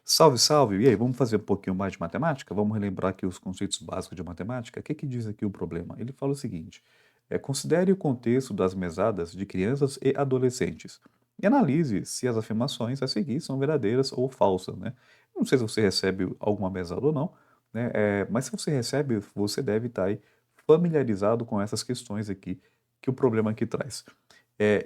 Salve, salve! E aí, vamos fazer um pouquinho mais de matemática? Vamos relembrar aqui os conceitos básicos de matemática? O que que diz aqui o problema? Ele fala o seguinte: considere o contexto das mesadas de crianças e adolescentes e analise se as afirmações a seguir são verdadeiras ou falsas, né? Não sei se você recebe alguma mesada ou não, né? Mas se você recebe, você deve estar aí familiarizado com essas questões aqui que o problema aqui traz.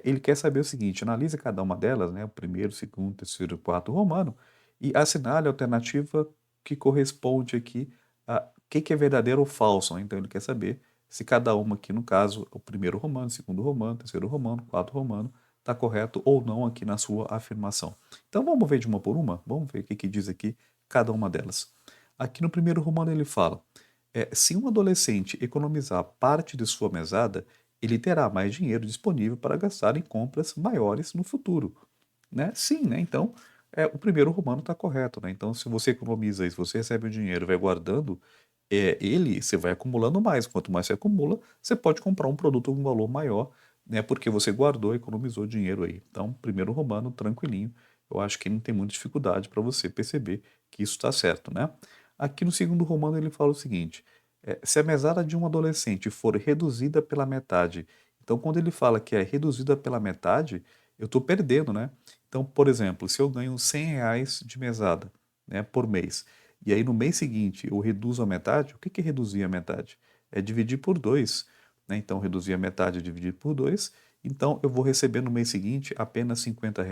Ele quer saber o seguinte: analise cada uma delas, né, o primeiro, segundo, terceiro, quarto romano, e assinale a alternativa que corresponde aqui a que é verdadeiro ou falso, né? Então ele quer saber se cada uma aqui, no caso, o primeiro romano, segundo romano, terceiro romano, quarto romano, está correto ou não aqui na sua afirmação. Então vamos ver de uma por uma? Vamos ver o que diz aqui cada uma delas. Aqui no primeiro romano ele fala: se um adolescente economizar parte de sua mesada, ele terá mais dinheiro disponível para gastar em compras maiores no futuro, né? Sim, né? Então, o primeiro romano está correto, né? Então, se você economiza isso, você recebe o dinheiro e vai guardando, você vai acumulando mais. Quanto mais você acumula, você pode comprar um produto com um valor maior, né? Porque você guardou, economizou dinheiro aí. Então, primeiro romano, tranquilinho. Eu acho que não tem muita dificuldade para você perceber que isso está certo, né? Aqui no segundo romano ele fala o seguinte: se a mesada de um adolescente for reduzida pela metade, então quando ele fala que é reduzida pela metade, eu estou perdendo, né? Então, por exemplo, se eu ganho R$ 100 de mesada, né, por mês, e aí no mês seguinte eu reduzo a metade, o que que é reduzir a metade? É dividir por 2, né? Então, reduzir a metade é dividir por 2, então eu vou receber no mês seguinte apenas R$ 50,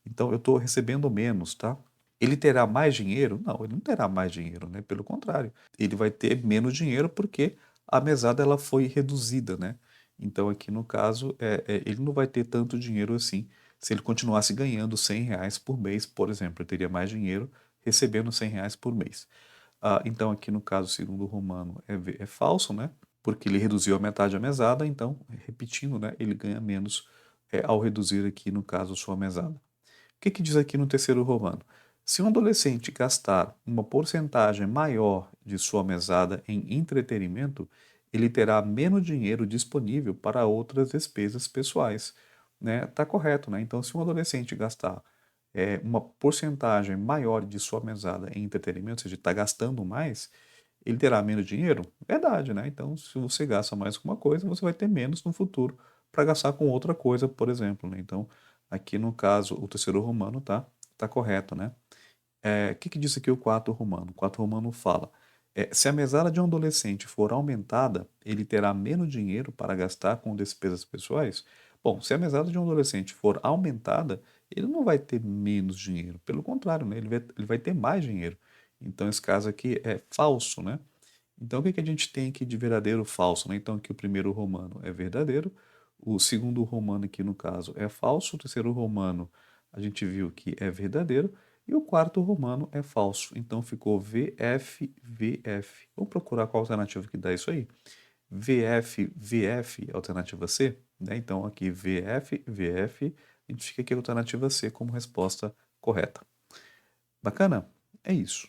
então eu estou recebendo menos, tá? Ele terá mais dinheiro? Não, ele não terá mais dinheiro, né? Pelo contrário, ele vai ter menos dinheiro porque a mesada ela foi reduzida, né? Então aqui no caso, ele não vai ter tanto dinheiro assim. Se ele continuasse ganhando R$ 100 por mês, por exemplo, ele teria mais dinheiro recebendo R$ 100 por mês. Então aqui no caso, segundo o Romano, é falso, né? Porque ele reduziu a metade a mesada, então, repetindo, né? Ele ganha menos ao reduzir aqui no caso sua mesada. O que que diz aqui no terceiro Romano? Se um adolescente gastar uma porcentagem maior de sua mesada em entretenimento, ele terá menos dinheiro disponível para outras despesas pessoais, né? Tá correto, né? Então, se um adolescente gastar uma porcentagem maior de sua mesada em entretenimento, ou seja, está gastando mais, ele terá menos dinheiro? Verdade, né? Então, se você gasta mais com uma coisa, você vai ter menos no futuro para gastar com outra coisa, por exemplo, né? Então, aqui no caso, o terceiro romano tá correto, né? O que que diz aqui o quarto romano? O quarto romano fala: se a mesada de um adolescente for aumentada, ele terá menos dinheiro para gastar com despesas pessoais? Bom, se a mesada de um adolescente for aumentada, ele não vai ter menos dinheiro. Pelo contrário, né? Ele vai ter mais dinheiro. Então, esse caso aqui é falso, né? Então, o que que a gente tem aqui de verdadeiro ou falso, né? Então, aqui o primeiro romano é verdadeiro, o segundo romano aqui, no caso, é falso, o terceiro romano a gente viu que é verdadeiro, e o quarto romano é falso. Então, ficou VF, VF. Vamos procurar qual alternativa que dá isso aí? VF, VF, alternativa C, né? Então, aqui VF, VF, a gente fica aqui a alternativa C como resposta correta. Bacana? É isso.